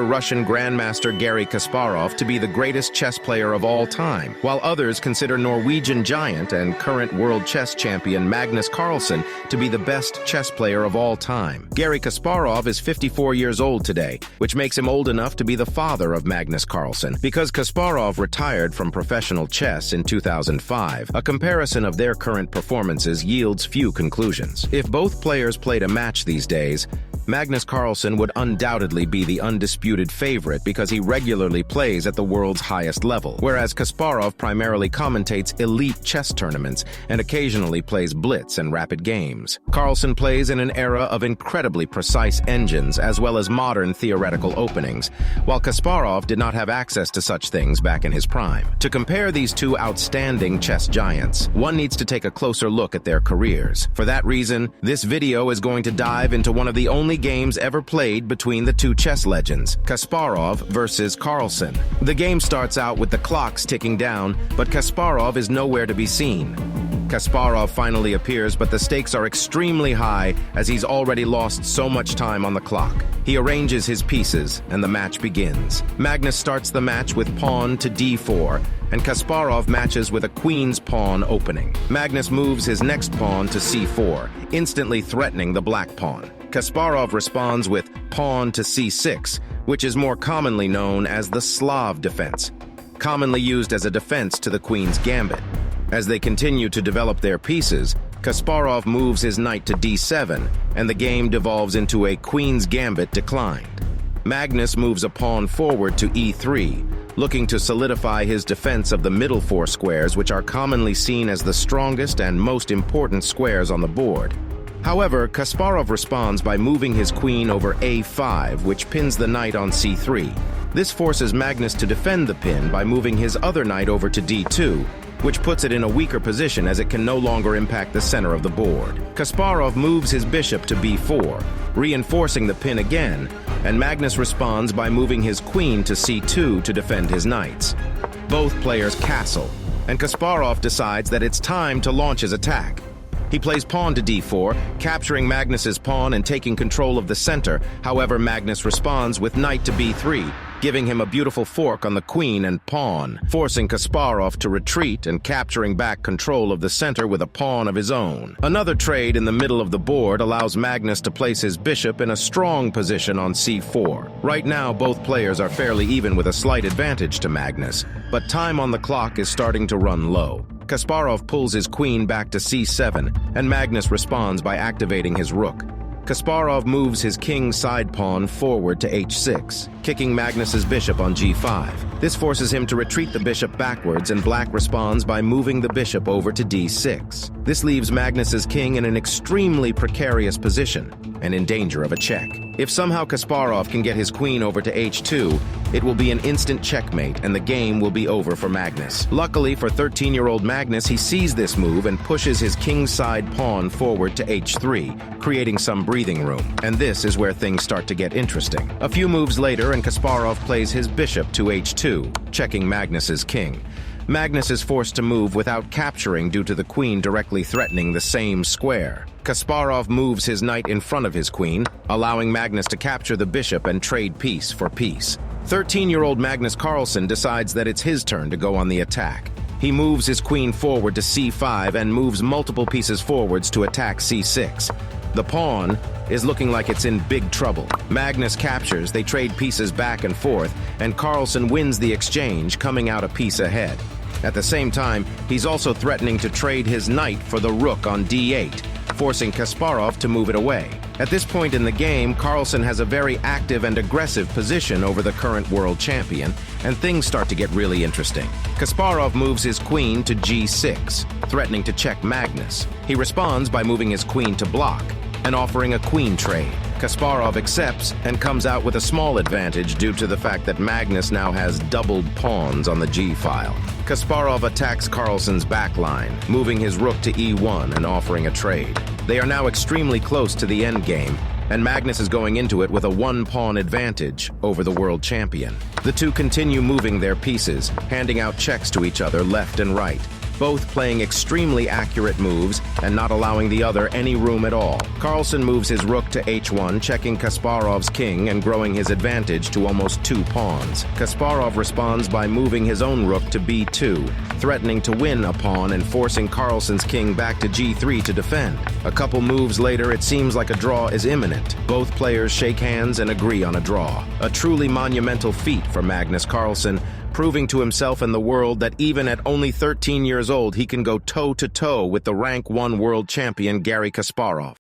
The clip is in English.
Russian Grandmaster Garry Kasparov to be the greatest chess player of all time, while others consider Norwegian giant and current world chess champion Magnus Carlsen to be the best chess player of all time. Garry Kasparov is 54 years old today, which makes him old enough to be the father of Magnus Carlsen. Because Kasparov retired from professional chess in 2005, a comparison of their current performances yields few conclusions. If both players played a match these days, Magnus Carlsen would undoubtedly be the undisputed favorite because he regularly plays at the world's highest level, whereas Kasparov primarily commentates elite chess tournaments and occasionally plays blitz and rapid games. Carlsen plays in an era of incredibly precise engines as well as modern theoretical openings, while Kasparov did not have access to such things back in his prime. To compare these two outstanding chess giants, one needs to take a closer look at their careers. For that reason, this video is going to dive into one of the only games ever played between the two chess legends, Kasparov versus Carlsen. The game starts out with the clocks ticking down, but Kasparov is nowhere to be seen. Kasparov finally appears, but the stakes are extremely high as he's already lost so much time on the clock. He arranges his pieces, and the match begins. Magnus starts the match with pawn to d4, and Kasparov matches with a queen's pawn opening. Magnus moves his next pawn to c4, instantly threatening the black pawn. Kasparov responds with pawn to c6, which is more commonly known as the Slav defense, commonly used as a defense to the queen's gambit. As they continue to develop their pieces, Kasparov moves his knight to d7, and the game devolves into a queen's gambit declined. Magnus moves a pawn forward to e3, looking to solidify his defense of the middle four squares, which are commonly seen as the strongest and most important squares on the board. However, Kasparov responds by moving his queen over a5, which pins the knight on c3. This forces Magnus to defend the pin by moving his other knight over to d2, which puts it in a weaker position as it can no longer impact the center of the board. Kasparov moves his bishop to b4, reinforcing the pin again, and Magnus responds by moving his queen to c2 to defend his knights. Both players castle, and Kasparov decides that it's time to launch his attack. He plays pawn to d4, capturing Magnus's pawn and taking control of the center. However, Magnus responds with knight to b3, giving him a beautiful fork on the queen and pawn, forcing Kasparov to retreat and capturing back control of the center with a pawn of his own. Another trade in the middle of the board allows Magnus to place his bishop in a strong position on c4. Right now, both players are fairly even with a slight advantage to Magnus, but time on the clock is starting to run low. Kasparov pulls his queen back to c7, and Magnus responds by activating his rook. Kasparov moves his king side pawn forward to h6, kicking Magnus's bishop on g5. This forces him to retreat the bishop backwards, and black responds by moving the bishop over to d6. This leaves Magnus's king in an extremely precarious position and in danger of a check. If somehow Kasparov can get his queen over to h2, it will be an instant checkmate and the game will be over for Magnus. Luckily for 13-year-old Magnus, he sees this move and pushes his kingside pawn forward to h3, creating some breathing room. And this is where things start to get interesting. A few moves later, and Kasparov plays his bishop to h2, checking Magnus's king. Magnus is forced to move without capturing due to the queen directly threatening the same square. Kasparov moves his knight in front of his queen, allowing Magnus to capture the bishop and trade piece for piece. 13-year-old Magnus Carlsen decides that it's his turn to go on the attack. He moves his queen forward to c5 and moves multiple pieces forwards to attack c6. The pawn is looking like it's in big trouble. Magnus captures, they trade pieces back and forth, and Carlsen wins the exchange, coming out a piece ahead. At the same time, he's also threatening to trade his knight for the rook on d8, forcing Kasparov to move it away. At this point in the game, Carlsen has a very active and aggressive position over the current world champion, and things start to get really interesting. Kasparov moves his queen to g6, threatening to check Magnus. He responds by moving his queen to block and offering a queen trade. Kasparov accepts and comes out with a small advantage due to the fact that Magnus now has doubled pawns on the g-file. Kasparov attacks Carlsen's backline, moving his rook to e1 and offering a trade. They are now extremely close to the endgame, and Magnus is going into it with a one-pawn advantage over the world champion. The two continue moving their pieces, handing out checks to each other left and right. both playing extremely accurate moves and not allowing the other any room at all. Carlsen moves his rook to h1, checking Kasparov's king and growing his advantage to almost 2 pawns. Kasparov responds by moving his own rook to b2, threatening to win a pawn and forcing Carlsen's king back to g3 to defend. A couple moves later, it seems like a draw is imminent. Both players shake hands and agree on a draw. A truly monumental feat for Magnus Carlsen, proving to himself and the world that even at only 13 years old, he can go toe-to-toe with the rank 1 world champion Garry Kasparov.